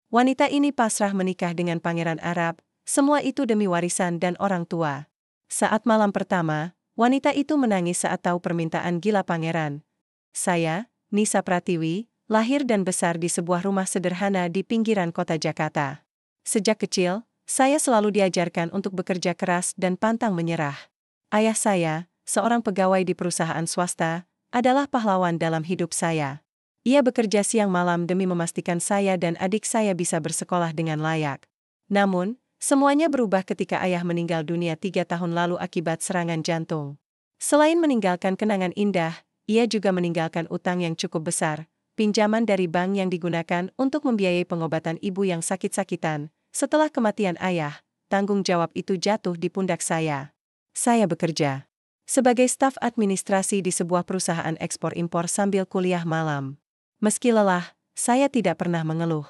Wanita ini pasrah menikah dengan pangeran Arab, semua itu demi warisan dan orang tua. Saat malam pertama, wanita itu menangis saat tahu permintaan gila pangeran. Saya, Nisa Pratiwi, lahir dan besar di sebuah rumah sederhana di pinggiran kota Jakarta. Sejak kecil, saya selalu diajarkan untuk bekerja keras dan pantang menyerah. Ayah saya, seorang pegawai di perusahaan swasta, adalah pahlawan dalam hidup saya. Ia bekerja siang malam demi memastikan saya dan adik saya bisa bersekolah dengan layak. Namun, semuanya berubah ketika ayah meninggal dunia 3 tahun lalu akibat serangan jantung. Selain meninggalkan kenangan indah, ia juga meninggalkan utang yang cukup besar, pinjaman dari bank yang digunakan untuk membiayai pengobatan ibu yang sakit-sakitan. Setelah kematian ayah, tanggung jawab itu jatuh di pundak saya. Saya bekerja sebagai staf administrasi di sebuah perusahaan ekspor-impor sambil kuliah malam. Meski lelah, saya tidak pernah mengeluh.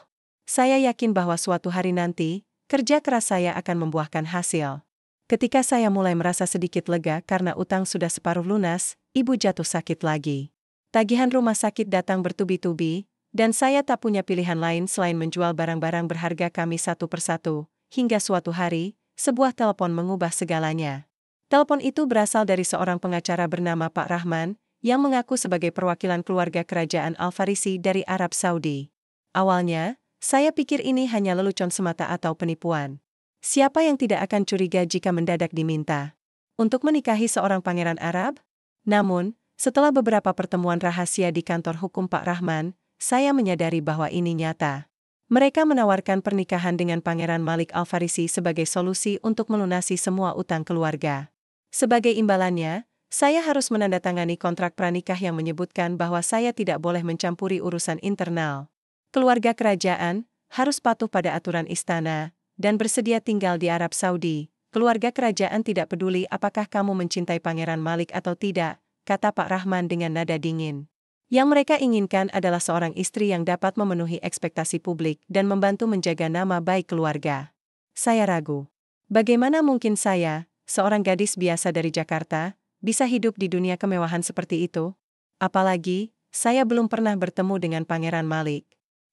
Saya yakin bahwa suatu hari nanti, kerja keras saya akan membuahkan hasil. Ketika saya mulai merasa sedikit lega karena utang sudah separuh lunas, ibu jatuh sakit lagi. Tagihan rumah sakit datang bertubi-tubi, dan saya tak punya pilihan lain selain menjual barang-barang berharga kami satu persatu, hingga suatu hari, sebuah telepon mengubah segalanya. Telepon itu berasal dari seorang pengacara bernama Pak Rahman, yang mengaku sebagai perwakilan keluarga kerajaan Al-Farisi dari Arab Saudi. Awalnya, saya pikir ini hanya lelucon semata atau penipuan. Siapa yang tidak akan curiga jika mendadak diminta untuk menikahi seorang pangeran Arab? Namun, setelah beberapa pertemuan rahasia di kantor hukum Pak Rahman, saya menyadari bahwa ini nyata. Mereka menawarkan pernikahan dengan Pangeran Malik Al-Farisi sebagai solusi untuk melunasi semua utang keluarga. Sebagai imbalannya, saya harus menandatangani kontrak pranikah yang menyebutkan bahwa saya tidak boleh mencampuri urusan internal. Keluarga kerajaan harus patuh pada aturan istana dan bersedia tinggal di Arab Saudi. Keluarga kerajaan tidak peduli apakah kamu mencintai Pangeran Malik atau tidak, kata Pak Rahman dengan nada dingin. Yang mereka inginkan adalah seorang istri yang dapat memenuhi ekspektasi publik dan membantu menjaga nama baik keluarga. Saya ragu. Bagaimana mungkin saya, seorang gadis biasa dari Jakarta, bisa hidup di dunia kemewahan seperti itu? Apalagi, saya belum pernah bertemu dengan Pangeran Malik.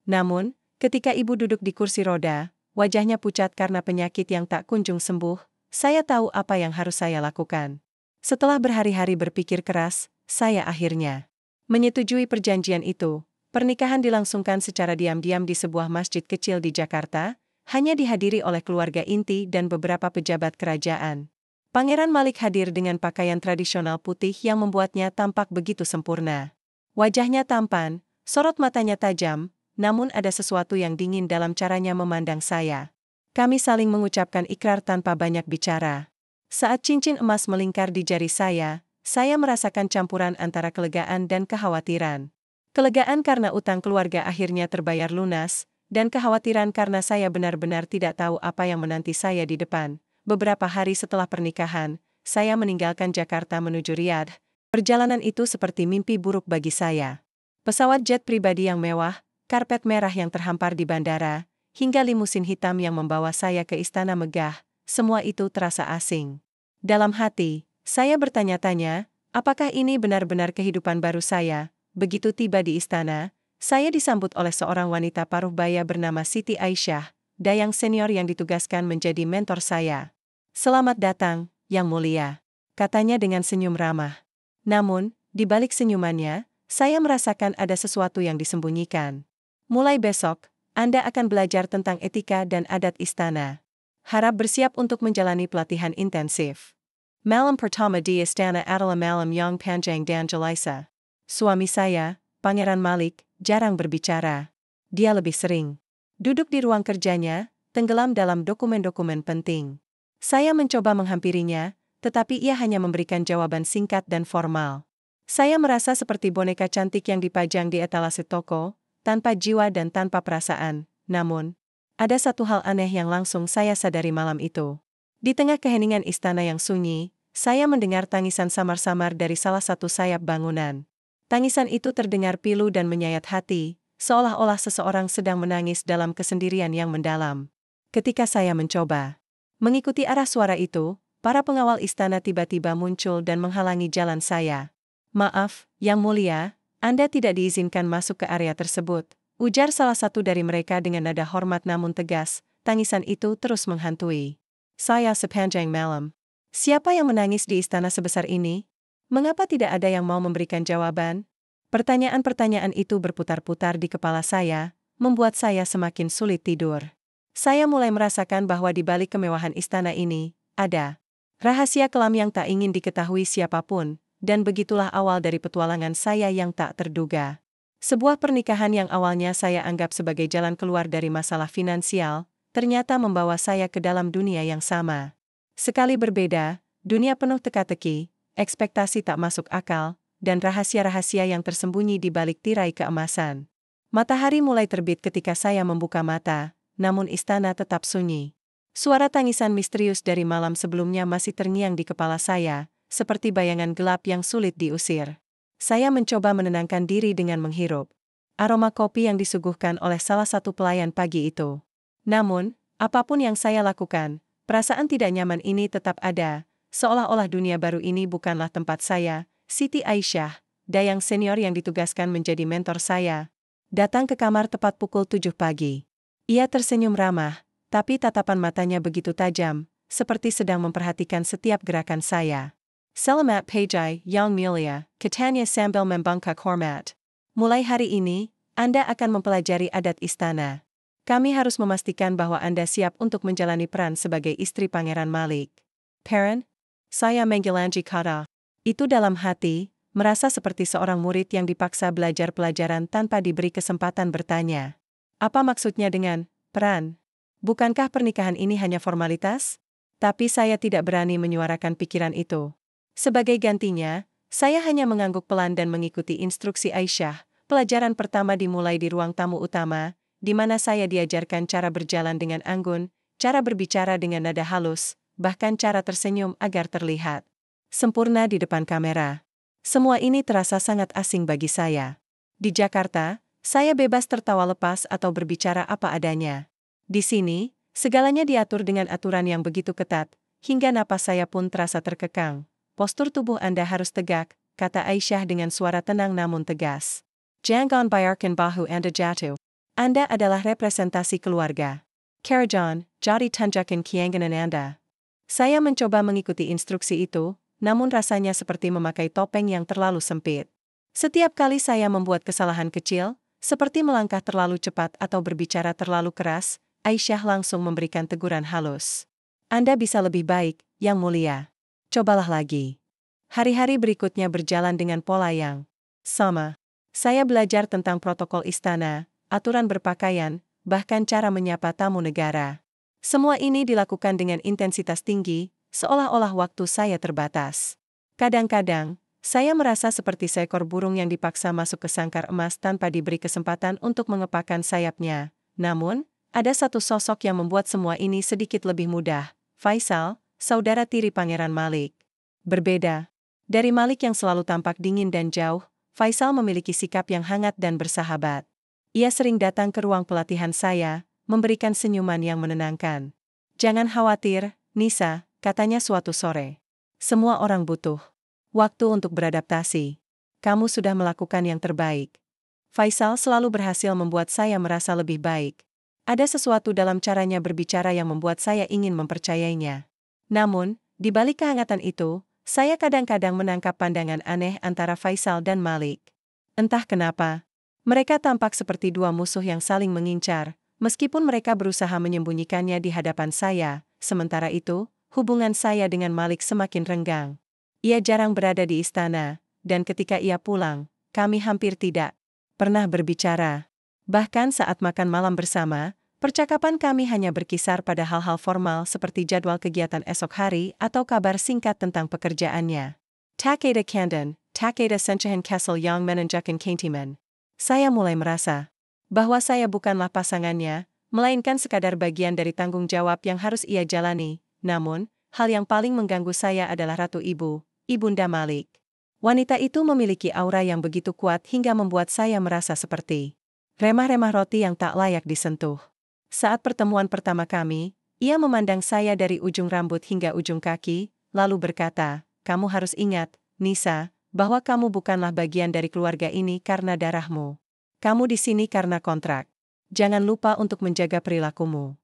Namun, ketika ibu duduk di kursi roda, wajahnya pucat karena penyakit yang tak kunjung sembuh, saya tahu apa yang harus saya lakukan. Setelah berhari-hari berpikir keras, saya akhirnya menyetujui perjanjian itu. Pernikahan dilangsungkan secara diam-diam di sebuah masjid kecil di Jakarta, hanya dihadiri oleh keluarga inti dan beberapa pejabat kerajaan. Pangeran Malik hadir dengan pakaian tradisional putih yang membuatnya tampak begitu sempurna. Wajahnya tampan, sorot matanya tajam, namun ada sesuatu yang dingin dalam caranya memandang saya. Kami saling mengucapkan ikrar tanpa banyak bicara. Saat cincin emas melingkar di jari saya merasakan campuran antara kelegaan dan kekhawatiran. Kelegaan karena utang keluarga akhirnya terbayar lunas, dan kekhawatiran karena saya benar-benar tidak tahu apa yang menanti saya di depan. Beberapa hari setelah pernikahan, saya meninggalkan Jakarta menuju Riyadh. Perjalanan itu seperti mimpi buruk bagi saya. Pesawat jet pribadi yang mewah, karpet merah yang terhampar di bandara, hingga limusin hitam yang membawa saya ke istana megah, semua itu terasa asing. Dalam hati, saya bertanya-tanya, apakah ini benar-benar kehidupan baru saya? Begitu tiba di istana, saya disambut oleh seorang wanita paruh baya bernama Siti Aisyah, dayang senior yang ditugaskan menjadi mentor saya. "Selamat datang, Yang Mulia," katanya dengan senyum ramah. Namun, di balik senyumannya, saya merasakan ada sesuatu yang disembunyikan. "Mulai besok, Anda akan belajar tentang etika dan adat istana. Harap bersiap untuk menjalani pelatihan intensif. Malam pertama di istana adalah malam yang panjang dan jelisa." Suami saya, Pangeran Malik, jarang berbicara. Dia lebih sering duduk di ruang kerjanya, tenggelam dalam dokumen-dokumen penting. Saya mencoba menghampirinya, tetapi ia hanya memberikan jawaban singkat dan formal. Saya merasa seperti boneka cantik yang dipajang di etalase toko, tanpa jiwa dan tanpa perasaan. Namun, ada satu hal aneh yang langsung saya sadari malam itu. Di tengah keheningan istana yang sunyi, saya mendengar tangisan samar-samar dari salah satu sayap bangunan. Tangisan itu terdengar pilu dan menyayat hati, seolah-olah seseorang sedang menangis dalam kesendirian yang mendalam. Ketika saya mencoba mengikuti arah suara itu, para pengawal istana tiba-tiba muncul dan menghalangi jalan saya. "Maaf, Yang Mulia, Anda tidak diizinkan masuk ke area tersebut," Ujar salah satu dari mereka dengan nada hormat namun tegas, tangisan itu terus menghantui saya sepanjang malam. Siapa yang menangis di istana sebesar ini? Mengapa tidak ada yang mau memberikan jawaban? Pertanyaan-pertanyaan itu berputar-putar di kepala saya, membuat saya semakin sulit tidur. Saya mulai merasakan bahwa di balik kemewahan istana ini, ada rahasia kelam yang tak ingin diketahui siapapun, dan begitulah awal dari petualangan saya yang tak terduga. Sebuah pernikahan yang awalnya saya anggap sebagai jalan keluar dari masalah finansial, ternyata membawa saya ke dalam dunia yang sama. Sekali berbeda, dunia penuh teka-teki, ekspektasi tak masuk akal, dan rahasia-rahasia yang tersembunyi di balik tirai keemasan. Matahari mulai terbit ketika saya membuka mata, namun istana tetap sunyi. Suara tangisan misterius dari malam sebelumnya masih terngiang di kepala saya, seperti bayangan gelap yang sulit diusir. Saya mencoba menenangkan diri dengan menghirup aroma kopi yang disuguhkan oleh salah satu pelayan pagi itu. Namun, apapun yang saya lakukan, perasaan tidak nyaman ini tetap ada, seolah-olah dunia baru ini bukanlah tempat saya. Siti Aisyah, dayang senior yang ditugaskan menjadi mentor saya, datang ke kamar tepat pukul 7 pagi. Ia tersenyum ramah, tapi tatapan matanya begitu tajam, seperti sedang memperhatikan setiap gerakan saya. Selamat pagi, Yang Mulia, katanya sambil membungkuk hormat. Mulai hari ini, Anda akan mempelajari adat istana. Kami harus memastikan bahwa Anda siap untuk menjalani peran sebagai istri Pangeran Malik. Parent, saya Menggelanji kata. Itu dalam hati, merasa seperti seorang murid yang dipaksa belajar pelajaran tanpa diberi kesempatan bertanya. Apa maksudnya dengan peran? Bukankah pernikahan ini hanya formalitas? Tapi saya tidak berani menyuarakan pikiran itu. Sebagai gantinya, saya hanya mengangguk pelan dan mengikuti instruksi Aisyah. Pelajaran pertama dimulai di ruang tamu utama, di mana saya diajarkan cara berjalan dengan anggun, cara berbicara dengan nada halus, bahkan cara tersenyum agar terlihat sempurna di depan kamera. Semua ini terasa sangat asing bagi saya. Di Jakarta, saya bebas tertawa lepas atau berbicara apa adanya. Di sini, segalanya diatur dengan aturan yang begitu ketat, hingga napas saya pun terasa terkekang. Postur tubuh Anda harus tegak, kata Aisyah dengan suara tenang namun tegas. Jangan biarkan bahu Anda jatuh. Anda adalah representasi keluarga. Karajan, jadi tunjukkan keanggunan Anda. Saya mencoba mengikuti instruksi itu, namun rasanya seperti memakai topeng yang terlalu sempit. Setiap kali saya membuat kesalahan kecil, seperti melangkah terlalu cepat atau berbicara terlalu keras, Aisyah langsung memberikan teguran halus. Anda bisa lebih baik, Yang Mulia. Cobalah lagi. Hari-hari berikutnya berjalan dengan pola yang sama. Saya belajar tentang protokol istana, aturan berpakaian, bahkan cara menyapa tamu negara. Semua ini dilakukan dengan intensitas tinggi, seolah-olah waktu saya terbatas. Kadang-kadang, saya merasa seperti seekor burung yang dipaksa masuk ke sangkar emas tanpa diberi kesempatan untuk mengepakkan sayapnya. Namun, ada satu sosok yang membuat semua ini sedikit lebih mudah. Faisal, saudara tiri Pangeran Malik. Berbeda dari Malik yang selalu tampak dingin dan jauh, Faisal memiliki sikap yang hangat dan bersahabat. Ia sering datang ke ruang pelatihan saya, memberikan senyuman yang menenangkan. Jangan khawatir, Nisa, katanya suatu sore. Semua orang butuh waktu untuk beradaptasi. Kamu sudah melakukan yang terbaik. Faisal selalu berhasil membuat saya merasa lebih baik. Ada sesuatu dalam caranya berbicara yang membuat saya ingin mempercayainya. Namun, di balik kehangatan itu, saya kadang-kadang menangkap pandangan aneh antara Faisal dan Malik. Entah kenapa, mereka tampak seperti dua musuh yang saling mengincar, meskipun mereka berusaha menyembunyikannya di hadapan saya. Sementara itu, hubungan saya dengan Malik semakin renggang. Ia jarang berada di istana, dan ketika ia pulang, kami hampir tidak pernah berbicara. Bahkan saat makan malam bersama, percakapan kami hanya berkisar pada hal-hal formal seperti jadwal kegiatan esok hari atau kabar singkat tentang pekerjaannya. Takeda Kandan, Takeda Senchahan Kessel yang menunjukkan keintiman. Saya mulai merasa bahwa saya bukanlah pasangannya, melainkan sekadar bagian dari tanggung jawab yang harus ia jalani. Namun, hal yang paling mengganggu saya adalah Ratu Ibu, Ibunda Malik. Wanita itu memiliki aura yang begitu kuat hingga membuat saya merasa seperti remah-remah roti yang tak layak disentuh. Saat pertemuan pertama kami, ia memandang saya dari ujung rambut hingga ujung kaki, lalu berkata, "Kamu harus ingat, Nisa, bahwa kamu bukanlah bagian dari keluarga ini karena darahmu. kamu di sini karena kontrak. Jangan lupa untuk menjaga perilakumu.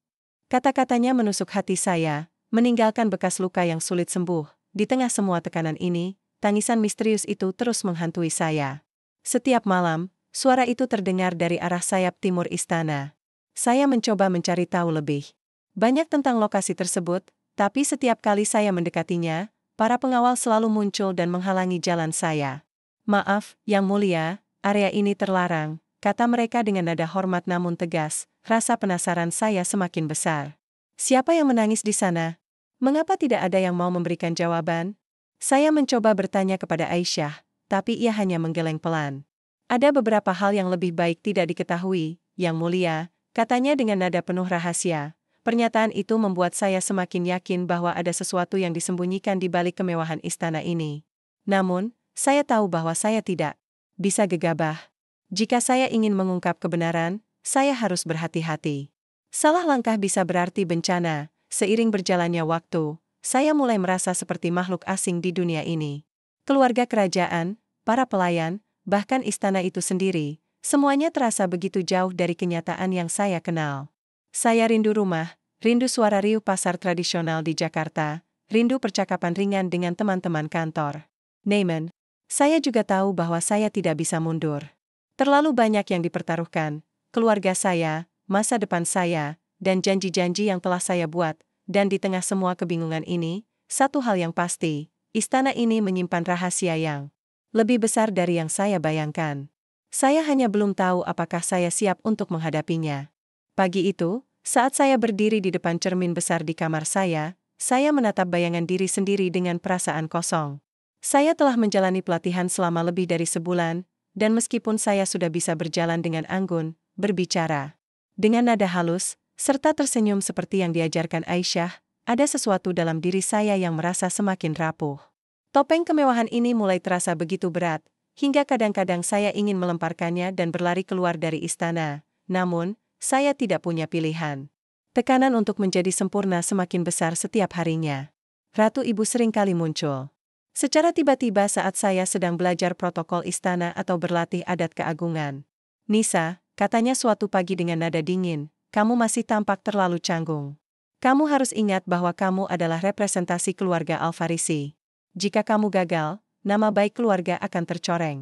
Kata-katanya menusuk hati saya, meninggalkan bekas luka yang sulit sembuh. Di tengah semua tekanan ini, tangisan misterius itu terus menghantui saya. Setiap malam, suara itu terdengar dari arah sayap timur istana. Saya mencoba mencari tahu lebih banyak tentang lokasi tersebut, tapi setiap kali saya mendekatinya, para pengawal selalu muncul dan menghalangi jalan saya. Maaf, Yang Mulia, area ini terlarang, kata mereka dengan nada hormat namun tegas. Rasa penasaran saya semakin besar. Siapa yang menangis di sana? Mengapa tidak ada yang mau memberikan jawaban? Saya mencoba bertanya kepada Aisyah, tapi ia hanya menggeleng pelan. Ada beberapa hal yang lebih baik tidak diketahui, Yang Mulia, katanya dengan nada penuh rahasia. Pernyataan itu membuat saya semakin yakin bahwa ada sesuatu yang disembunyikan di balik kemewahan istana ini. Namun, saya tahu bahwa saya tidak bisa gegabah. Jika saya ingin mengungkap kebenaran, saya harus berhati-hati. Salah langkah bisa berarti bencana. Seiring berjalannya waktu, saya mulai merasa seperti makhluk asing di dunia ini. Keluarga kerajaan, para pelayan, bahkan istana itu sendiri, semuanya terasa begitu jauh dari kenyataan yang saya kenal. Saya rindu rumah, rindu suara riuh pasar tradisional di Jakarta, rindu percakapan ringan dengan teman-teman kantor. Neiman, saya juga tahu bahwa saya tidak bisa mundur. Terlalu banyak yang dipertaruhkan, keluarga saya, masa depan saya, dan janji-janji yang telah saya buat, dan di tengah semua kebingungan ini, satu hal yang pasti, istana ini menyimpan rahasia yang lebih besar dari yang saya bayangkan. Saya hanya belum tahu apakah saya siap untuk menghadapinya. Pagi itu, saat saya berdiri di depan cermin besar di kamar saya menatap bayangan diri sendiri dengan perasaan kosong. Saya telah menjalani pelatihan selama lebih dari sebulan, dan meskipun saya sudah bisa berjalan dengan anggun, berbicara dengan nada halus, serta tersenyum seperti yang diajarkan Aisyah, ada sesuatu dalam diri saya yang merasa semakin rapuh. Topeng kemewahan ini mulai terasa begitu berat, hingga kadang-kadang saya ingin melemparkannya dan berlari keluar dari istana. Namun, saya tidak punya pilihan. Tekanan untuk menjadi sempurna semakin besar setiap harinya. Ratu Ibu seringkali muncul secara tiba-tiba saat saya sedang belajar protokol istana atau berlatih adat keagungan. Nisa, katanya suatu pagi dengan nada dingin, kamu masih tampak terlalu canggung. Kamu harus ingat bahwa kamu adalah representasi keluarga Al-Farisi. Jika kamu gagal, nama baik keluarga akan tercoreng.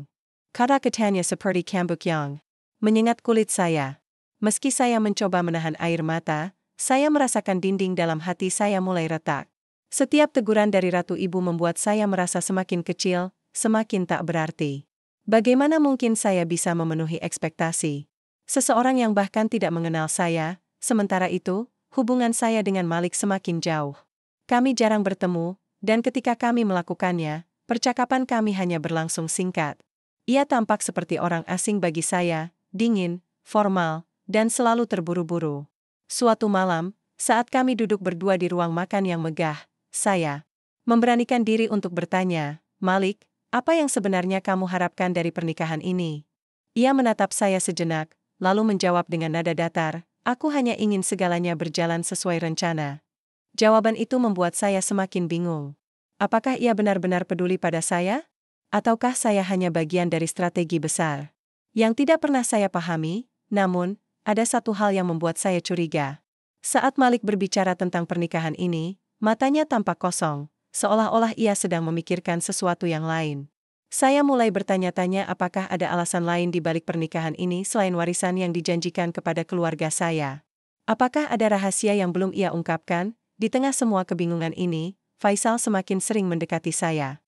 Kata-katanya seperti cambuk yang menyengat kulit saya. Meski saya mencoba menahan air mata, saya merasakan dinding dalam hati saya mulai retak. Setiap teguran dari Ratu Ibu membuat saya merasa semakin kecil, semakin tak berarti. Bagaimana mungkin saya bisa memenuhi ekspektasi seseorang yang bahkan tidak mengenal saya? Sementara itu, hubungan saya dengan Malik semakin jauh. Kami jarang bertemu, dan ketika kami melakukannya, percakapan kami hanya berlangsung singkat. Ia tampak seperti orang asing bagi saya, dingin, formal, dan selalu terburu-buru. Suatu malam, saat kami duduk berdua di ruang makan yang megah, saya memberanikan diri untuk bertanya, Malik, apa yang sebenarnya kamu harapkan dari pernikahan ini? Ia menatap saya sejenak, lalu menjawab dengan nada datar, aku hanya ingin segalanya berjalan sesuai rencana. Jawaban itu membuat saya semakin bingung. Apakah ia benar-benar peduli pada saya? Ataukah saya hanya bagian dari strategi besar yang tidak pernah saya pahami? Namun, ada satu hal yang membuat saya curiga. Saat Malik berbicara tentang pernikahan ini, matanya tampak kosong, seolah-olah ia sedang memikirkan sesuatu yang lain. Saya mulai bertanya-tanya apakah ada alasan lain di balik pernikahan ini selain warisan yang dijanjikan kepada keluarga saya. Apakah ada rahasia yang belum ia ungkapkan? Di tengah semua kebingungan ini, Faisal semakin sering mendekati saya.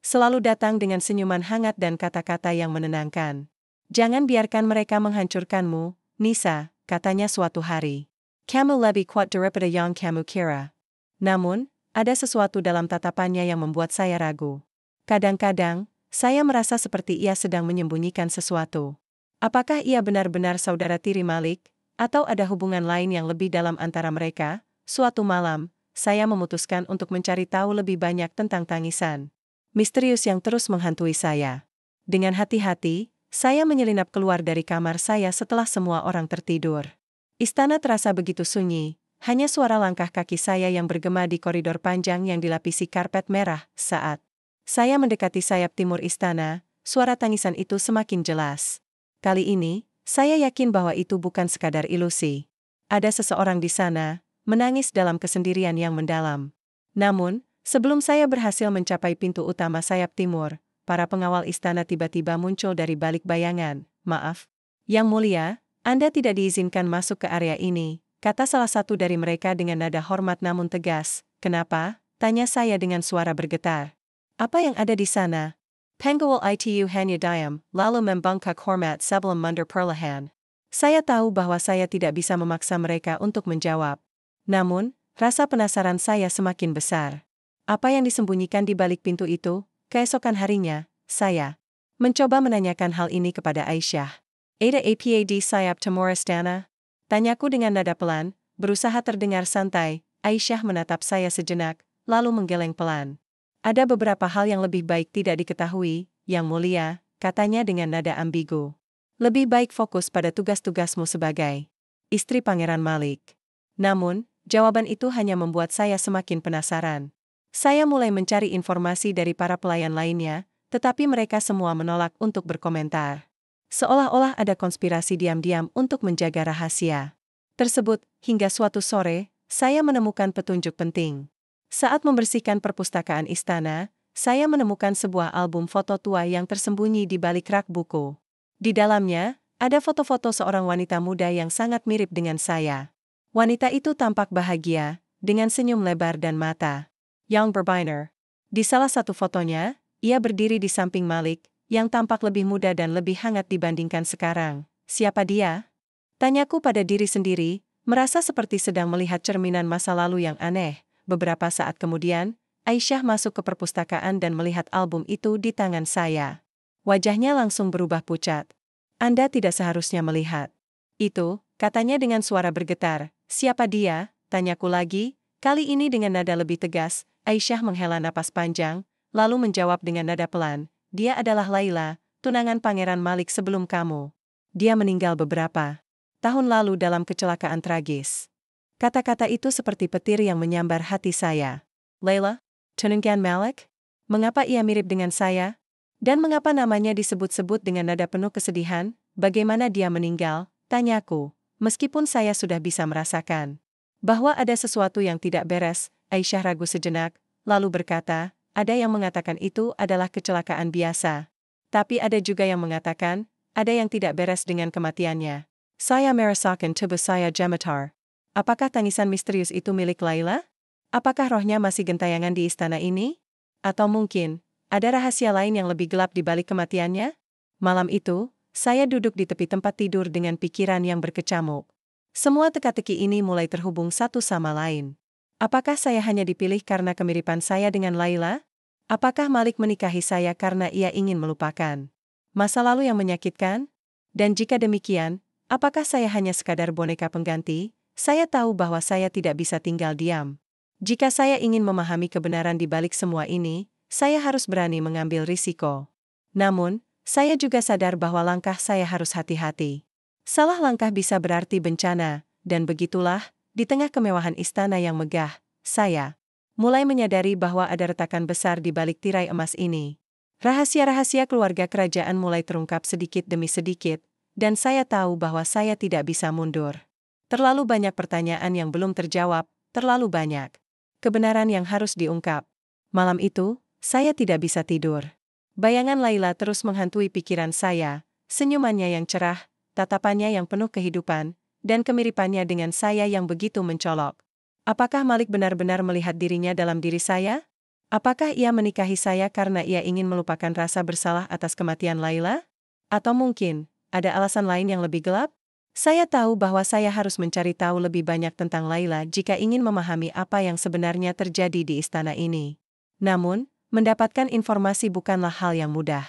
Selalu datang dengan senyuman hangat dan kata-kata yang menenangkan. Jangan biarkan mereka menghancurkanmu, Nisa, katanya suatu hari. Kamu lebih kuat daripada yang kamu kira. Namun, ada sesuatu dalam tatapannya yang membuat saya ragu. Kadang-kadang, saya merasa seperti ia sedang menyembunyikan sesuatu. Apakah ia benar-benar saudara tiri Malik, atau ada hubungan lain yang lebih dalam antara mereka? Suatu malam, saya memutuskan untuk mencari tahu lebih banyak tentang tangisan misterius yang terus menghantui saya. Dengan hati-hati, saya menyelinap keluar dari kamar saya setelah semua orang tertidur. Istana terasa begitu sunyi, hanya suara langkah kaki saya yang bergema di koridor panjang yang dilapisi karpet merah. Saat saya mendekati sayap timur istana, suara tangisan itu semakin jelas. Kali ini, saya yakin bahwa itu bukan sekadar ilusi. Ada seseorang di sana, menangis dalam kesendirian yang mendalam. Namun, sebelum saya berhasil mencapai pintu utama sayap timur, para pengawal istana tiba-tiba muncul dari balik bayangan. Maaf, Yang Mulia, Anda tidak diizinkan masuk ke area ini, kata salah satu dari mereka dengan nada hormat namun tegas. Kenapa? Tanya saya dengan suara bergetar. Apa yang ada di sana? Penggawal itu hanya diam, lalu membungkuk hormat sebelum mundur perlahan. Saya tahu bahwa saya tidak bisa memaksa mereka untuk menjawab. Namun, rasa penasaran saya semakin besar. Apa yang disembunyikan di balik pintu itu? Keesokan harinya, saya mencoba menanyakan hal ini kepada Aisyah. Ada apa di sayap timur istana? Tanyaku dengan nada pelan, berusaha terdengar santai. Aisyah menatap saya sejenak, lalu menggeleng pelan. Ada beberapa hal yang lebih baik tidak diketahui, Yang Mulia, katanya dengan nada ambigu. Lebih baik fokus pada tugas-tugasmu sebagai istri Pangeran Malik. Namun, jawaban itu hanya membuat saya semakin penasaran. Saya mulai mencari informasi dari para pelayan lainnya, tetapi mereka semua menolak untuk berkomentar. Seolah-olah ada konspirasi diam-diam untuk menjaga rahasia tersebut. Hingga suatu sore, saya menemukan petunjuk penting. Saat membersihkan perpustakaan istana, saya menemukan sebuah album foto tua yang tersembunyi di balik rak buku. Di dalamnya, ada foto-foto seorang wanita muda yang sangat mirip dengan saya. Wanita itu tampak bahagia, dengan senyum lebar dan mata yang berbinar. Di salah satu fotonya, ia berdiri di samping Malik, yang tampak lebih muda dan lebih hangat dibandingkan sekarang. Siapa dia? Tanyaku pada diri sendiri, merasa seperti sedang melihat cerminan masa lalu yang aneh. Beberapa saat kemudian, Aisyah masuk ke perpustakaan dan melihat album itu di tangan saya. Wajahnya langsung berubah pucat. Anda tidak seharusnya melihat itu, katanya dengan suara bergetar. Siapa dia? Tanyaku lagi, kali ini dengan nada lebih tegas. Aisyah menghela napas panjang, lalu menjawab dengan nada pelan. Dia adalah Laila, tunangan Pangeran Malik sebelum kamu. Dia meninggal beberapa tahun lalu dalam kecelakaan tragis. Kata-kata itu seperti petir yang menyambar hati saya. Laila? Tunangan Malik? Mengapa ia mirip dengan saya? Dan mengapa namanya disebut-sebut dengan nada penuh kesedihan? Bagaimana dia meninggal? Tanyaku. Meskipun saya sudah bisa merasakan bahwa ada sesuatu yang tidak beres, Aisyah ragu sejenak, lalu berkata, ada yang mengatakan itu adalah kecelakaan biasa. Tapi ada juga yang mengatakan, ada yang tidak beres dengan kematiannya. Saya merasakan tubuh saya gemetar. Apakah tangisan misterius itu milik Laila? Apakah rohnya masih gentayangan di istana ini? Atau mungkin, ada rahasia lain yang lebih gelap di balik kematiannya? Malam itu, saya duduk di tepi tempat tidur dengan pikiran yang berkecamuk. Semua teka-teki ini mulai terhubung satu sama lain. Apakah saya hanya dipilih karena kemiripan saya dengan Laila? Apakah Malik menikahi saya karena ia ingin melupakan masa lalu yang menyakitkan? Dan jika demikian, apakah saya hanya sekadar boneka pengganti? Saya tahu bahwa saya tidak bisa tinggal diam. Jika saya ingin memahami kebenaran di balik semua ini, saya harus berani mengambil risiko. Namun, saya juga sadar bahwa langkah saya harus hati-hati. Salah langkah bisa berarti bencana, dan begitulah, di tengah kemewahan istana yang megah, saya mulai menyadari bahwa ada retakan besar di balik tirai emas ini. Rahasia-rahasia keluarga kerajaan mulai terungkap sedikit demi sedikit, dan saya tahu bahwa saya tidak bisa mundur. Terlalu banyak pertanyaan yang belum terjawab, terlalu banyak kebenaran yang harus diungkap. Malam itu, saya tidak bisa tidur. Bayangan Laila terus menghantui pikiran saya, senyumannya yang cerah, tatapannya yang penuh kehidupan, dan kemiripannya dengan saya yang begitu mencolok. Apakah Malik benar-benar melihat dirinya dalam diri saya? Apakah ia menikahi saya karena ia ingin melupakan rasa bersalah atas kematian Laila? Atau mungkin, ada alasan lain yang lebih gelap? Saya tahu bahwa saya harus mencari tahu lebih banyak tentang Laila jika ingin memahami apa yang sebenarnya terjadi di istana ini. Namun, mendapatkan informasi bukanlah hal yang mudah.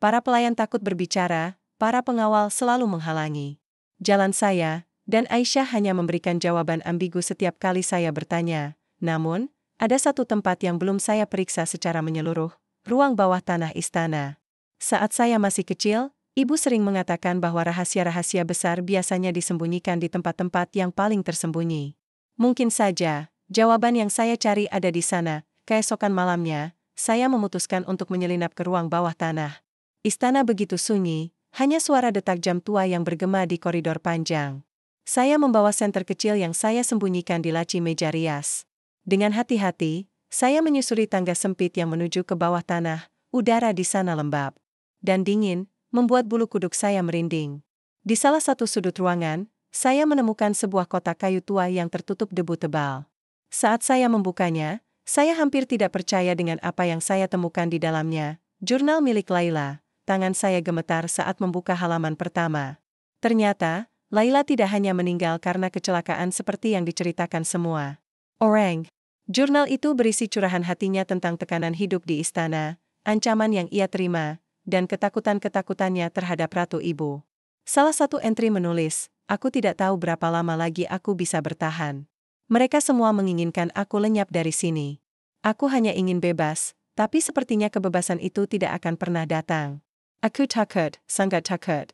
Para pelayan takut berbicara, para pengawal selalu menghalangi jalan saya, dan Aisyah hanya memberikan jawaban ambigu setiap kali saya bertanya. Namun, ada satu tempat yang belum saya periksa secara menyeluruh, ruang bawah tanah istana. Saat saya masih kecil, ibu sering mengatakan bahwa rahasia-rahasia besar biasanya disembunyikan di tempat-tempat yang paling tersembunyi. Mungkin saja, jawaban yang saya cari ada di sana. Keesokan malamnya, saya memutuskan untuk menyelinap ke ruang bawah tanah. Istana begitu sunyi, hanya suara detak jam tua yang bergema di koridor panjang. Saya membawa senter kecil yang saya sembunyikan di laci meja rias. Dengan hati-hati, saya menyusuri tangga sempit yang menuju ke bawah tanah. Udara di sana lembab dan dingin, membuat bulu kuduk saya merinding. Di salah satu sudut ruangan, saya menemukan sebuah kotak kayu tua yang tertutup debu tebal. Saat saya membukanya, saya hampir tidak percaya dengan apa yang saya temukan di dalamnya. Jurnal milik Laila. Tangan saya gemetar saat membuka halaman pertama. Ternyata, Laila tidak hanya meninggal karena kecelakaan seperti yang diceritakan semua orang. Jurnal itu berisi curahan hatinya tentang tekanan hidup di istana, ancaman yang ia terima, dan ketakutan-ketakutannya terhadap Ratu Ibu. Salah satu entry menulis, "Aku tidak tahu berapa lama lagi aku bisa bertahan. Mereka semua menginginkan aku lenyap dari sini. Aku hanya ingin bebas, tapi sepertinya kebebasan itu tidak akan pernah datang. Aku takut, sangat takut."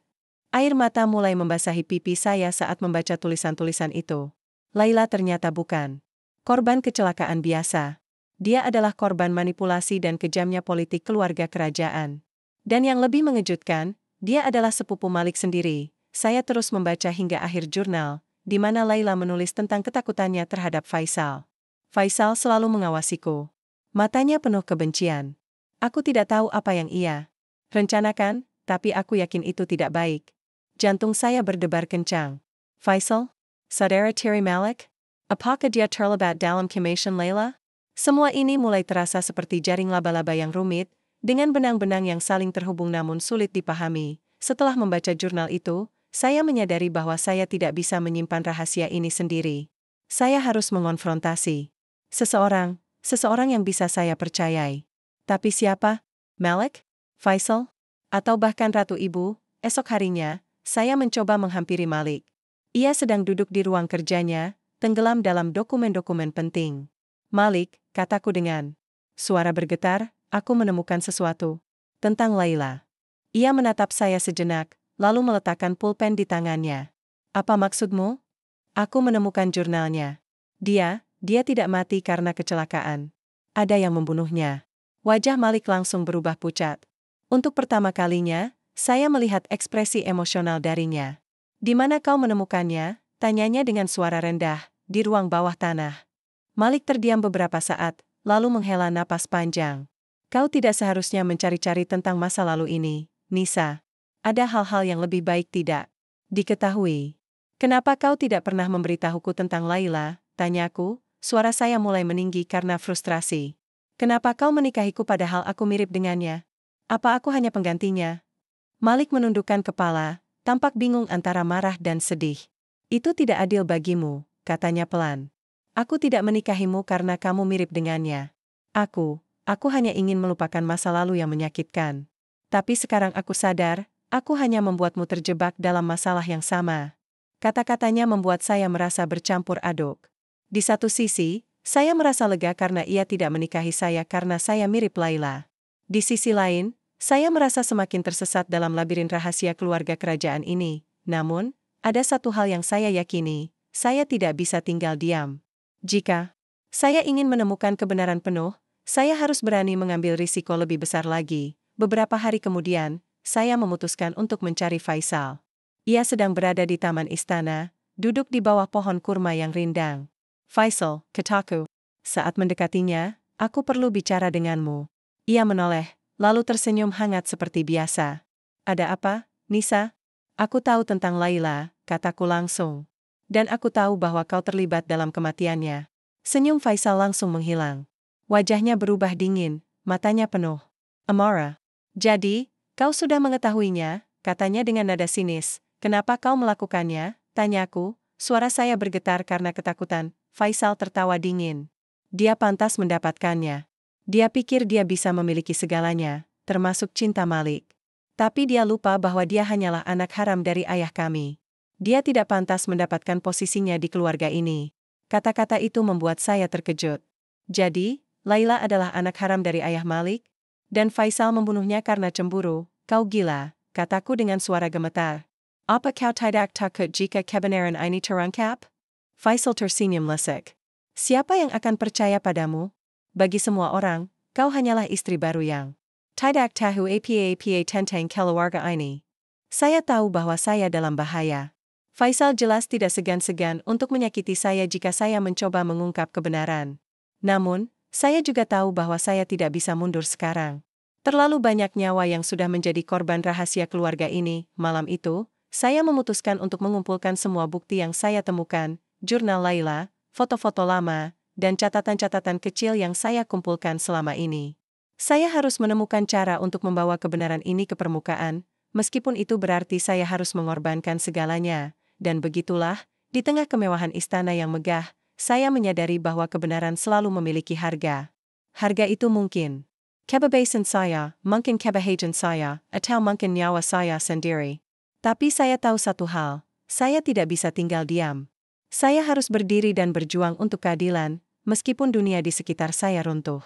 Air mata mulai membasahi pipi saya saat membaca tulisan-tulisan itu. Laila ternyata bukan korban kecelakaan biasa. Dia adalah korban manipulasi dan kejamnya politik keluarga kerajaan. Dan yang lebih mengejutkan, dia adalah sepupu Malik sendiri. Saya terus membaca hingga akhir jurnal, di mana Laila menulis tentang ketakutannya terhadap Faisal. Faisal selalu mengawasiku. Matanya penuh kebencian. Aku tidak tahu apa yang ia rencanakan, tapi aku yakin itu tidak baik. Jantung saya berdebar kencang. Faisal? Saudara Terry Malik? Apakah dia terlibat dalam kematian Laila? Semua ini mulai terasa seperti jaring laba-laba yang rumit, dengan benang-benang yang saling terhubung namun sulit dipahami. Setelah membaca jurnal itu, saya menyadari bahwa saya tidak bisa menyimpan rahasia ini sendiri. Saya harus mengonfrontasi seseorang yang bisa saya percayai. Tapi siapa? Malik? Faisal? Atau bahkan Ratu Ibu? Esok harinya, saya mencoba menghampiri Malik. Ia sedang duduk di ruang kerjanya, tenggelam dalam dokumen-dokumen penting. "Malik," kataku dengan suara bergetar, "aku menemukan sesuatu tentang Laila." Ia menatap saya sejenak, lalu meletakkan pulpen di tangannya. "Apa maksudmu?" "Aku menemukan jurnalnya. Dia tidak mati karena kecelakaan. Ada yang membunuhnya." Wajah Malik langsung berubah pucat. Untuk pertama kalinya, saya melihat ekspresi emosional darinya. "Di mana kau menemukannya?" tanyanya dengan suara rendah, "Di ruang bawah tanah." Malik terdiam beberapa saat, lalu menghela napas panjang. "Kau tidak seharusnya mencari-cari tentang masa lalu ini, Nisa. Ada hal-hal yang lebih baik tidak diketahui." "Kenapa kau tidak pernah memberitahuku tentang Laila?" tanyaku, suara saya mulai meninggi karena frustrasi. "Kenapa kau menikahiku padahal aku mirip dengannya? Apa aku hanya penggantinya?" Malik menundukkan kepala, tampak bingung antara marah dan sedih. "Itu tidak adil bagimu," katanya pelan. "Aku tidak menikahimu karena kamu mirip dengannya. Aku hanya ingin melupakan masa lalu yang menyakitkan. Tapi sekarang aku sadar, aku hanya membuatmu terjebak dalam masalah yang sama." Kata-katanya membuat saya merasa bercampur aduk. Di satu sisi, saya merasa lega karena ia tidak menikahi saya karena saya mirip Laila. Di sisi lain, saya merasa semakin tersesat dalam labirin rahasia keluarga kerajaan ini. Namun, ada satu hal yang saya yakini, saya tidak bisa tinggal diam. Jika saya ingin menemukan kebenaran penuh, saya harus berani mengambil risiko lebih besar lagi. Beberapa hari kemudian, saya memutuskan untuk mencari Faisal. Ia sedang berada di taman istana, duduk di bawah pohon kurma yang rindang. "Faisal," kataku. Saat mendekatinya, "Aku perlu bicara denganmu." Ia menoleh, lalu tersenyum hangat seperti biasa. "Ada apa, Nisa?" "Aku tahu tentang Laila," kataku langsung. "Dan aku tahu bahwa kau terlibat dalam kematiannya." Senyum Faisal langsung menghilang. Wajahnya berubah dingin, matanya penuh amarah. "Jadi, kau sudah mengetahuinya," katanya dengan nada sinis. "Kenapa kau melakukannya?" tanyaku, suara saya bergetar karena ketakutan. Faisal tertawa dingin. "Dia pantas mendapatkannya. Dia pikir dia bisa memiliki segalanya, termasuk cinta Malik. Tapi dia lupa bahwa dia hanyalah anak haram dari ayah kami. Dia tidak pantas mendapatkan posisinya di keluarga ini." Kata-kata itu membuat saya terkejut. "Jadi, Laila adalah anak haram dari ayah Malik? Dan Faisal membunuhnya karena cemburu? Kau gila," kataku dengan suara gemetar. "Apa kau tidak takut jika kebenaran ini terungkap?" Faisal tersenyum lesek. "Siapa yang akan percaya padamu? Bagi semua orang, kau hanyalah istri baru yang tidak tahu apa-apa tentang keluarga ini." Saya tahu bahwa saya dalam bahaya. Faisal jelas tidak segan-segan untuk menyakiti saya jika saya mencoba mengungkap kebenaran. Namun, saya juga tahu bahwa saya tidak bisa mundur sekarang. Terlalu banyak nyawa yang sudah menjadi korban rahasia keluarga ini. Malam itu, saya memutuskan untuk mengumpulkan semua bukti yang saya temukan, jurnal Laila, foto-foto lama, dan catatan-catatan kecil yang saya kumpulkan selama ini. Saya harus menemukan cara untuk membawa kebenaran ini ke permukaan, meskipun itu berarti saya harus mengorbankan segalanya. Dan begitulah, di tengah kemewahan istana yang megah, saya menyadari bahwa kebenaran selalu memiliki harga. Harga itu mungkin kebebasan saya, mungkin kebahagiaan saya, atau mungkin nyawa saya sendiri. Tapi saya tahu satu hal, saya tidak bisa tinggal diam. Saya harus berdiri dan berjuang untuk keadilan, meskipun dunia di sekitar saya runtuh.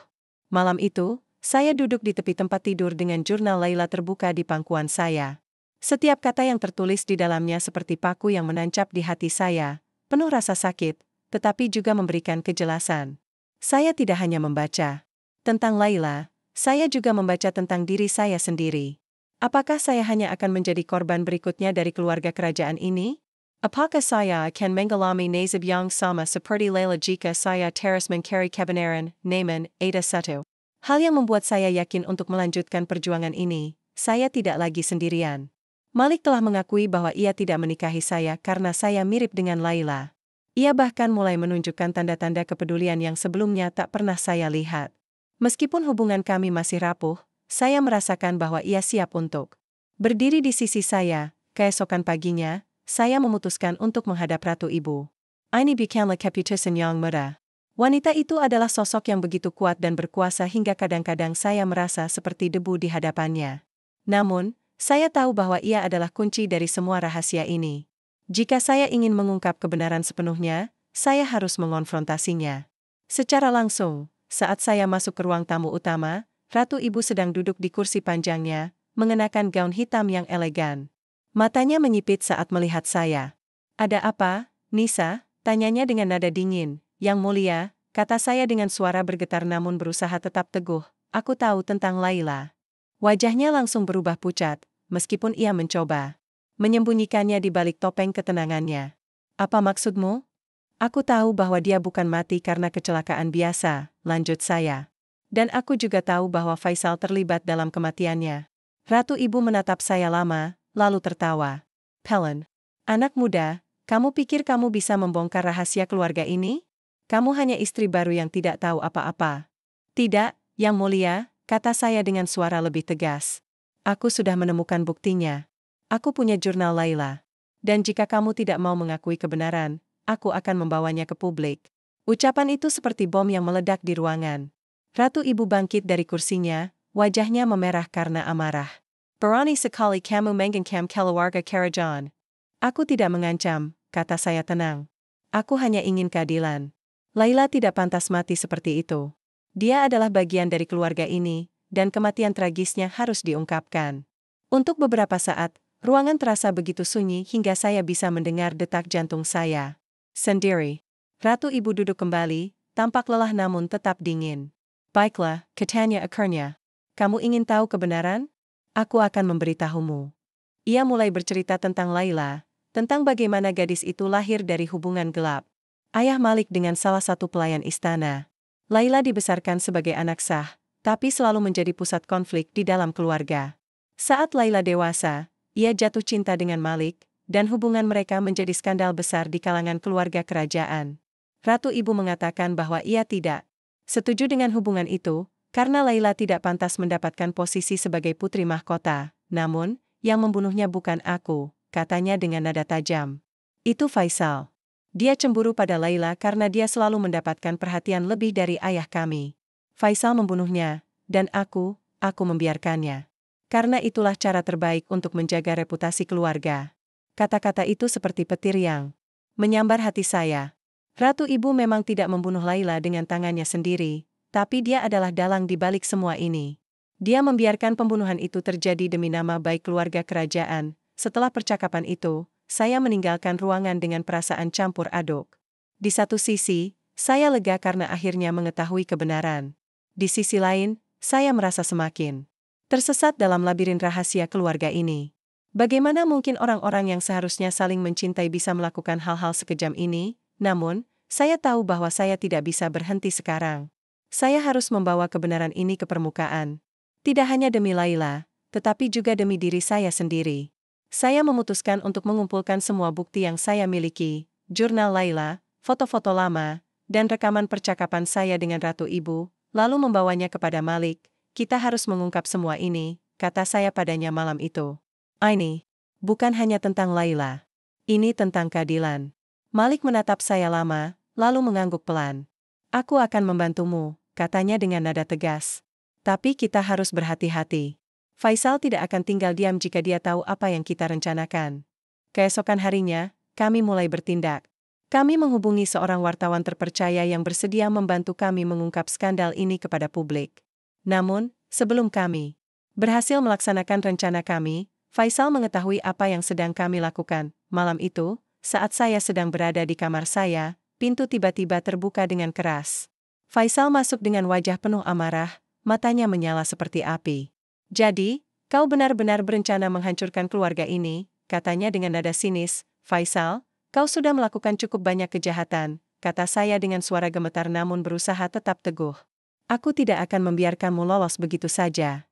Malam itu, saya duduk di tepi tempat tidur dengan jurnal Laila terbuka di pangkuan saya. Setiap kata yang tertulis di dalamnya seperti paku yang menancap di hati saya, penuh rasa sakit, tetapi juga memberikan kejelasan. Saya tidak hanya membaca tentang Laila, saya juga membaca tentang diri saya sendiri. Apakah saya hanya akan menjadi korban berikutnya dari keluarga kerajaan ini? Apakah saya akan mengalami nasib yang sama seperti Laila jika saya terus mencari kebenaran? Naaman, Ada 1. Hal yang membuat saya yakin untuk melanjutkan perjuangan ini, saya tidak lagi sendirian. Malik telah mengakui bahwa ia tidak menikahi saya karena saya mirip dengan Laila. Ia bahkan mulai menunjukkan tanda-tanda kepedulian yang sebelumnya tak pernah saya lihat. Meskipun hubungan kami masih rapuh, saya merasakan bahwa ia siap untuk berdiri di sisi saya. Keesokan paginya, saya memutuskan untuk menghadap Ratu Ibu. Ini bukanlah keputusan yang mudah. Wanita itu adalah sosok yang begitu kuat dan berkuasa hingga kadang-kadang saya merasa seperti debu di hadapannya. Namun, saya tahu bahwa ia adalah kunci dari semua rahasia ini. Jika saya ingin mengungkap kebenaran sepenuhnya, saya harus mengonfrontasinya secara langsung. Saat saya masuk ke ruang tamu utama, Ratu Ibu sedang duduk di kursi panjangnya, mengenakan gaun hitam yang elegan. Matanya menyipit saat melihat saya. "Ada apa, Nisa?" tanyanya dengan nada dingin. "Yang mulia," kata saya dengan suara bergetar namun berusaha tetap teguh, "aku tahu tentang Laila." Wajahnya langsung berubah pucat, meskipun ia mencoba menyembunyikannya di balik topeng ketenangannya. "Apa maksudmu?" "Aku tahu bahwa dia bukan mati karena kecelakaan biasa," lanjut saya. "Dan aku juga tahu bahwa Faisal terlibat dalam kematiannya." Ratu Ibu menatap saya lama, lalu tertawa. "Helen, anak muda, kamu pikir kamu bisa membongkar rahasia keluarga ini? Kamu hanya istri baru yang tidak tahu apa-apa." "Tidak, Yang Mulia," kata saya dengan suara lebih tegas. "Aku sudah menemukan buktinya. Aku punya jurnal Laila. Dan jika kamu tidak mau mengakui kebenaran, aku akan membawanya ke publik." Ucapan itu seperti bom yang meledak di ruangan. Ratu Ibu bangkit dari kursinya, wajahnya memerah karena amarah. "Berani sekali kamu mengancam keluarga kerajaan." "Aku tidak mengancam," kata saya tenang. "Aku hanya ingin keadilan. Laila tidak pantas mati seperti itu. Dia adalah bagian dari keluarga ini, dan kematian tragisnya harus diungkapkan." Untuk beberapa saat, ruangan terasa begitu sunyi hingga saya bisa mendengar detak jantung saya sendiri. Ratu Ibu duduk kembali, tampak lelah namun tetap dingin. "Baiklah," katanya akhirnya. "Kamu ingin tahu kebenaran? Aku akan memberitahumu." Ia mulai bercerita tentang Laila, tentang bagaimana gadis itu lahir dari hubungan gelap ayah Malik dengan salah satu pelayan istana. Laila dibesarkan sebagai anak sah, tapi selalu menjadi pusat konflik di dalam keluarga. Saat Laila dewasa, ia jatuh cinta dengan Malik, dan hubungan mereka menjadi skandal besar di kalangan keluarga kerajaan. Ratu Ibu mengatakan bahwa ia tidak setuju dengan hubungan itu, karena Laila tidak pantas mendapatkan posisi sebagai putri mahkota. Namun, yang membunuhnya bukan aku, katanya dengan nada tajam. Itu Faisal. Dia cemburu pada Laila karena dia selalu mendapatkan perhatian lebih dari ayah kami. Faisal membunuhnya, dan aku membiarkannya. Karena itulah cara terbaik untuk menjaga reputasi keluarga. Kata-kata itu seperti petir yang menyambar hati saya. Ratu Ibu memang tidak membunuh Laila dengan tangannya sendiri, tapi dia adalah dalang di balik semua ini. Dia membiarkan pembunuhan itu terjadi demi nama baik keluarga kerajaan. Setelah percakapan itu, saya meninggalkan ruangan dengan perasaan campur aduk. Di satu sisi, saya lega karena akhirnya mengetahui kebenaran. Di sisi lain, saya merasa semakin tersesat dalam labirin rahasia keluarga ini. Bagaimana mungkin orang-orang yang seharusnya saling mencintai bisa melakukan hal-hal sekejam ini? Namun, saya tahu bahwa saya tidak bisa berhenti sekarang. Saya harus membawa kebenaran ini ke permukaan. Tidak hanya demi Laila, tetapi juga demi diri saya sendiri. Saya memutuskan untuk mengumpulkan semua bukti yang saya miliki, jurnal Laila, foto-foto lama, dan rekaman percakapan saya dengan Ratu Ibu, lalu membawanya kepada Malik. Kita harus mengungkap semua ini, kata saya padanya malam itu. Ini bukan hanya tentang Laila. Ini tentang keadilan. Malik menatap saya lama, lalu mengangguk pelan. Aku akan membantumu, katanya dengan nada tegas. Tapi kita harus berhati-hati. Faisal tidak akan tinggal diam jika dia tahu apa yang kita rencanakan. Keesokan harinya, kami mulai bertindak. Kami menghubungi seorang wartawan terpercaya yang bersedia membantu kami mengungkap skandal ini kepada publik. Namun, sebelum kami berhasil melaksanakan rencana kami, Faisal mengetahui apa yang sedang kami lakukan. Malam itu, saat saya sedang berada di kamar saya, pintu tiba-tiba terbuka dengan keras. Faisal masuk dengan wajah penuh amarah, matanya menyala seperti api. Jadi, kau benar-benar berencana menghancurkan keluarga ini, katanya dengan nada sinis. Faisal, kau sudah melakukan cukup banyak kejahatan, kata saya dengan suara gemetar namun berusaha tetap teguh. Aku tidak akan membiarkanmu lolos begitu saja.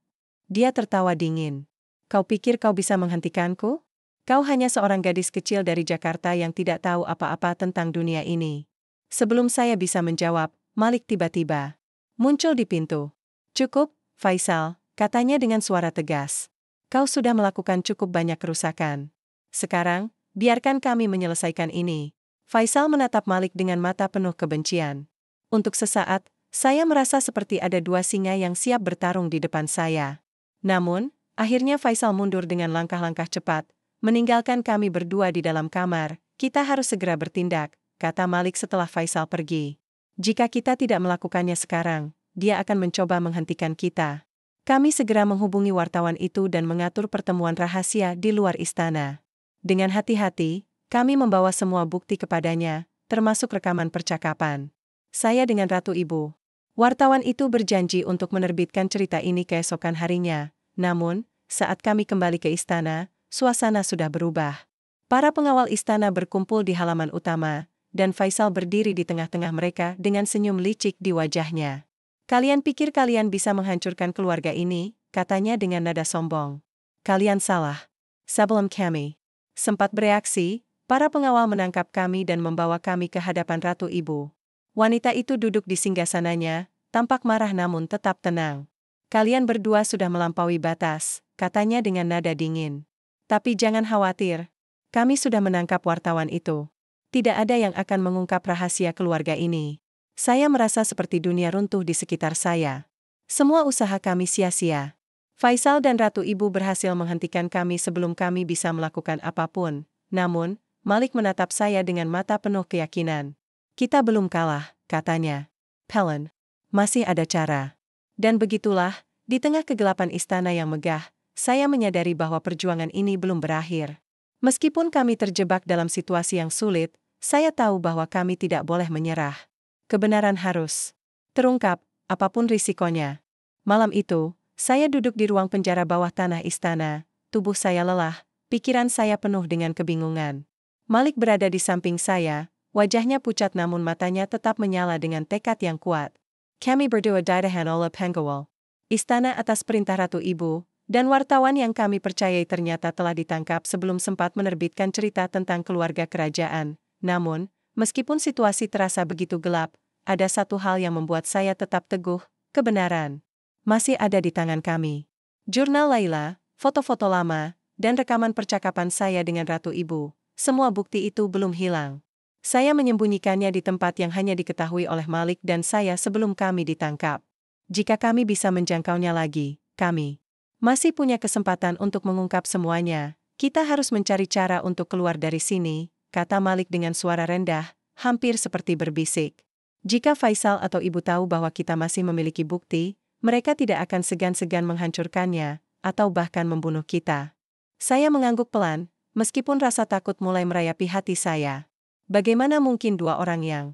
Dia tertawa dingin. Kau pikir kau bisa menghentikanku? Kau hanya seorang gadis kecil dari Jakarta yang tidak tahu apa-apa tentang dunia ini. Sebelum saya bisa menjawab, Malik tiba-tiba muncul di pintu. Cukup, Faisal, katanya dengan suara tegas. Kau sudah melakukan cukup banyak kerusakan. Sekarang, biarkan kami menyelesaikan ini. Faisal menatap Malik dengan mata penuh kebencian. Untuk sesaat, saya merasa seperti ada dua singa yang siap bertarung di depan saya. Namun, akhirnya Faisal mundur dengan langkah-langkah cepat, meninggalkan kami berdua di dalam kamar. Kita harus segera bertindak, kata Malik setelah Faisal pergi. Jika kita tidak melakukannya sekarang, dia akan mencoba menghentikan kita. Kami segera menghubungi wartawan itu dan mengatur pertemuan rahasia di luar istana. Dengan hati-hati, kami membawa semua bukti kepadanya, termasuk rekaman percakapan saya dengan Ratu Ibu. Wartawan itu berjanji untuk menerbitkan cerita ini keesokan harinya. Namun, saat kami kembali ke istana, suasana sudah berubah. Para pengawal istana berkumpul di halaman utama, dan Faisal berdiri di tengah-tengah mereka dengan senyum licik di wajahnya. Kalian pikir kalian bisa menghancurkan keluarga ini, katanya dengan nada sombong. Kalian salah. Sebelum kami sempat bereaksi, para pengawal menangkap kami dan membawa kami ke hadapan Ratu Ibu. Wanita itu duduk di singgasananya, tampak marah namun tetap tenang. Kalian berdua sudah melampaui batas, katanya dengan nada dingin. Tapi jangan khawatir, kami sudah menangkap wartawan itu. Tidak ada yang akan mengungkap rahasia keluarga ini. Saya merasa seperti dunia runtuh di sekitar saya. Semua usaha kami sia-sia. Faisal dan Ratu Ibu berhasil menghentikan kami sebelum kami bisa melakukan apapun. Namun, Malik menatap saya dengan mata penuh keyakinan. Kita belum kalah, katanya. Helen, masih ada cara. Dan begitulah, di tengah kegelapan istana yang megah, saya menyadari bahwa perjuangan ini belum berakhir. Meskipun kami terjebak dalam situasi yang sulit, saya tahu bahwa kami tidak boleh menyerah. Kebenaran harus terungkap, apapun risikonya. Malam itu, saya duduk di ruang penjara bawah tanah istana, tubuh saya lelah, pikiran saya penuh dengan kebingungan. Malik berada di samping saya, wajahnya pucat namun matanya tetap menyala dengan tekad yang kuat. Kami berdua ditahan oleh pengawal istana atas perintah Ratu Ibu, dan wartawan yang kami percayai ternyata telah ditangkap sebelum sempat menerbitkan cerita tentang keluarga kerajaan. Namun, meskipun situasi terasa begitu gelap, ada satu hal yang membuat saya tetap teguh, kebenaran masih ada di tangan kami. Jurnal Laila, foto-foto lama, dan rekaman percakapan saya dengan Ratu Ibu, semua bukti itu belum hilang. Saya menyembunyikannya di tempat yang hanya diketahui oleh Malik dan saya sebelum kami ditangkap. Jika kami bisa menjangkaunya lagi, kami masih punya kesempatan untuk mengungkap semuanya. Kita harus mencari cara untuk keluar dari sini, kata Malik dengan suara rendah, hampir seperti berbisik. Jika Faisal atau Ibu tahu bahwa kita masih memiliki bukti, mereka tidak akan segan-segan menghancurkannya, atau bahkan membunuh kita. Saya mengangguk pelan, meskipun rasa takut mulai merayapi hati saya. Bagaimana mungkin dua orang yang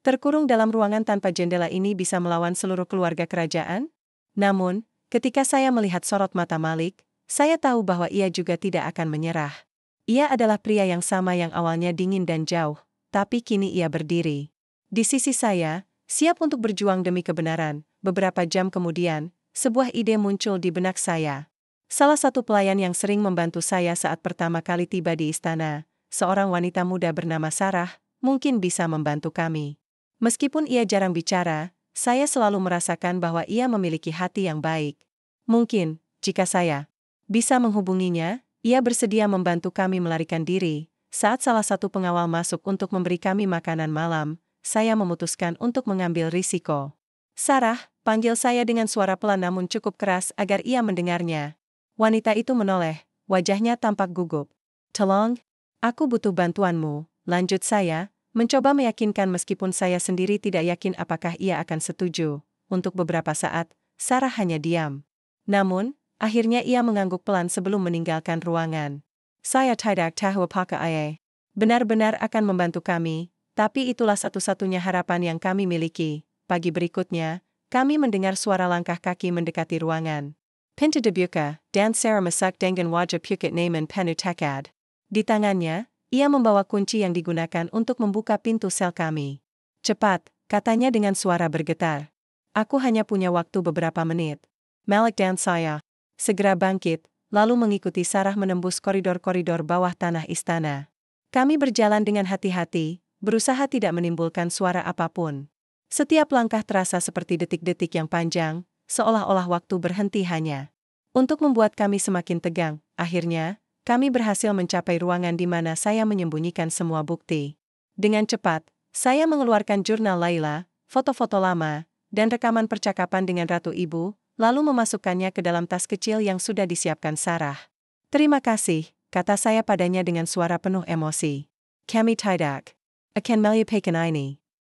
terkurung dalam ruangan tanpa jendela ini bisa melawan seluruh keluarga kerajaan? Namun, ketika saya melihat sorot mata Malik, saya tahu bahwa ia juga tidak akan menyerah. Ia adalah pria yang sama yang awalnya dingin dan jauh, tapi kini ia berdiri di sisi saya, siap untuk berjuang demi kebenaran. Beberapa jam kemudian, sebuah ide muncul di benak saya. Salah satu pelayan yang sering membantu saya saat pertama kali tiba di istana, seorang wanita muda bernama Sarah, mungkin bisa membantu kami. Meskipun ia jarang bicara, saya selalu merasakan bahwa ia memiliki hati yang baik. Mungkin, jika saya bisa menghubunginya, ia bersedia membantu kami melarikan diri. Saat salah satu pengawal masuk untuk memberi kami makanan malam, saya memutuskan untuk mengambil risiko. Sarah, panggil saya dengan suara pelan namun cukup keras agar ia mendengarnya. Wanita itu menoleh, wajahnya tampak gugup. Tolong, aku butuh bantuanmu, lanjut saya, mencoba meyakinkan meskipun saya sendiri tidak yakin apakah ia akan setuju. Untuk beberapa saat, Sarah hanya diam. Namun, akhirnya ia mengangguk pelan sebelum meninggalkan ruangan. Saya tidak tahu apakah ia benar-benar akan membantu kami, tapi itulah satu-satunya harapan yang kami miliki. Pagi berikutnya, kami mendengar suara langkah kaki mendekati ruangan. Pintu dibuka, dan Sarah masuk dengan wajah pucat namun penuh tekad. Di tangannya, ia membawa kunci yang digunakan untuk membuka pintu sel kami. Cepat, katanya dengan suara bergetar. Aku hanya punya waktu beberapa menit. Malik dan saya segera bangkit, lalu mengikuti Sarah menembus koridor-koridor bawah tanah istana. Kami berjalan dengan hati-hati, berusaha tidak menimbulkan suara apapun. Setiap langkah terasa seperti detik-detik yang panjang, seolah-olah waktu berhenti hanya untuk membuat kami semakin tegang. Akhirnya, kami berhasil mencapai ruangan di mana saya menyembunyikan semua bukti. Dengan cepat, saya mengeluarkan jurnal Laila, foto-foto lama, dan rekaman percakapan dengan Ratu Ibu, lalu memasukkannya ke dalam tas kecil yang sudah disiapkan Sarah. Terima kasih, kata saya padanya dengan suara penuh emosi. Kami tidak akan melupakan ini.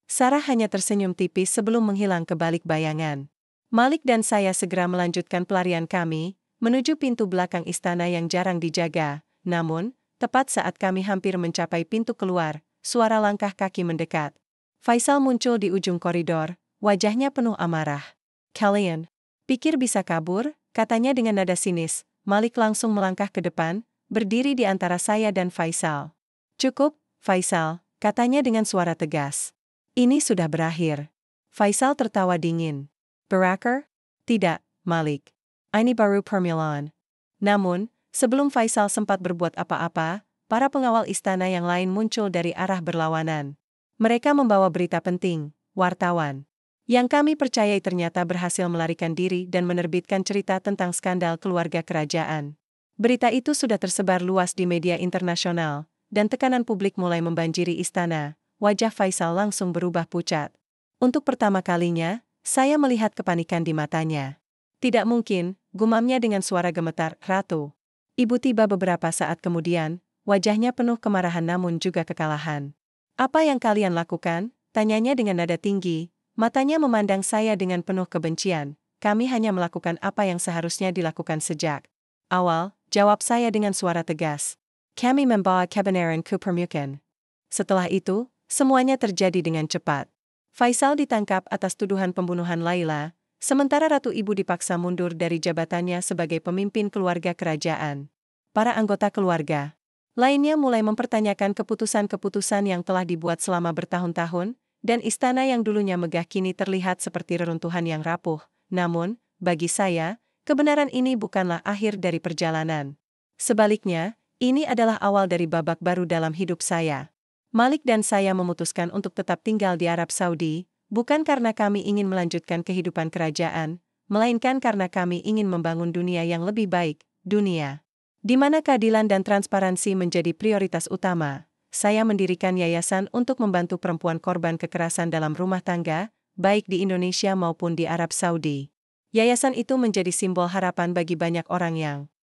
Sarah hanya tersenyum tipis sebelum menghilang ke balik bayangan. Malik dan saya segera melanjutkan pelarian kami, menuju pintu belakang istana yang jarang dijaga. Namun, tepat saat kami hampir mencapai pintu keluar, suara langkah kaki mendekat. Faisal muncul di ujung koridor, wajahnya penuh amarah. Kalian pikir bisa kabur? Katanya dengan nada sinis. Malik langsung melangkah ke depan, berdiri di antara saya dan Faisal. Cukup, Faisal, katanya dengan suara tegas. Ini sudah berakhir. Faisal tertawa dingin. Berakhir? Tidak, Malik. Ini baru permulaan. Namun, sebelum Faisal sempat berbuat apa-apa, para pengawal istana yang lain muncul dari arah berlawanan. Mereka membawa berita penting, wartawan yang kami percayai ternyata berhasil melarikan diri dan menerbitkan cerita tentang skandal keluarga kerajaan. Berita itu sudah tersebar luas di media internasional, dan tekanan publik mulai membanjiri istana. Wajah Faisal langsung berubah pucat. Untuk pertama kalinya, saya melihat kepanikan di matanya. Tidak mungkin, gumamnya dengan suara gemetar, Ratu. Ibu tiba beberapa saat kemudian, wajahnya penuh kemarahan namun juga kekalahan. Apa yang kalian lakukan? Tanyanya dengan nada tinggi, matanya memandang saya dengan penuh kebencian. Kami hanya melakukan apa yang seharusnya dilakukan sejak awal, jawab saya dengan suara tegas. Kami membawa kebenaran ke permukaan. Setelah itu, semuanya terjadi dengan cepat. Faisal ditangkap atas tuduhan pembunuhan Laila, sementara Ratu Ibu dipaksa mundur dari jabatannya sebagai pemimpin keluarga kerajaan. Para anggota keluarga lainnya mulai mempertanyakan keputusan-keputusan yang telah dibuat selama bertahun-tahun, dan istana yang dulunya megah kini terlihat seperti reruntuhan yang rapuh. Namun, bagi saya, kebenaran ini bukanlah akhir dari perjalanan. Sebaliknya, ini adalah awal dari babak baru dalam hidup saya. Malik dan saya memutuskan untuk tetap tinggal di Arab Saudi, bukan karena kami ingin melanjutkan kehidupan kerajaan, melainkan karena kami ingin membangun dunia yang lebih baik, dunia di mana keadilan dan transparansi menjadi prioritas utama. Saya mendirikan yayasan untuk membantu perempuan korban kekerasan dalam rumah tangga, baik di Indonesia maupun di Arab Saudi. Yayasan itu menjadi simbol harapan bagi banyak orang yang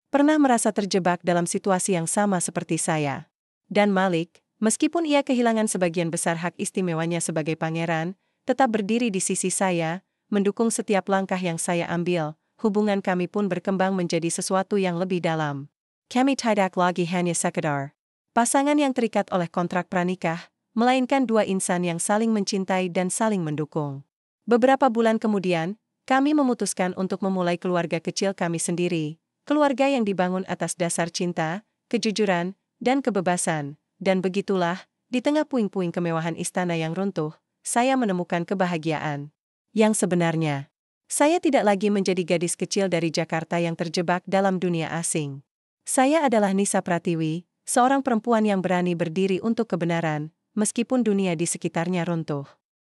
pernah merasa terjebak dalam situasi yang sama seperti saya. Dan Malik, meskipun ia kehilangan sebagian besar hak istimewanya sebagai pangeran, tetap berdiri di sisi saya, mendukung setiap langkah yang saya ambil. Hubungan kami pun berkembang menjadi sesuatu yang lebih dalam. Kami tidak lagi hanya sekedar pasangan yang terikat oleh kontrak pranikah, melainkan dua insan yang saling mencintai dan saling mendukung. Beberapa bulan kemudian, kami memutuskan untuk memulai keluarga kecil kami sendiri. Keluarga yang dibangun atas dasar cinta, kejujuran, dan kebebasan. Dan begitulah, di tengah puing-puing kemewahan istana yang runtuh, saya menemukan kebahagiaan yang sebenarnya. Saya tidak lagi menjadi gadis kecil dari Jakarta yang terjebak dalam dunia asing. Saya adalah Nisa Pratiwi, seorang perempuan yang berani berdiri untuk kebenaran, meskipun dunia di sekitarnya runtuh.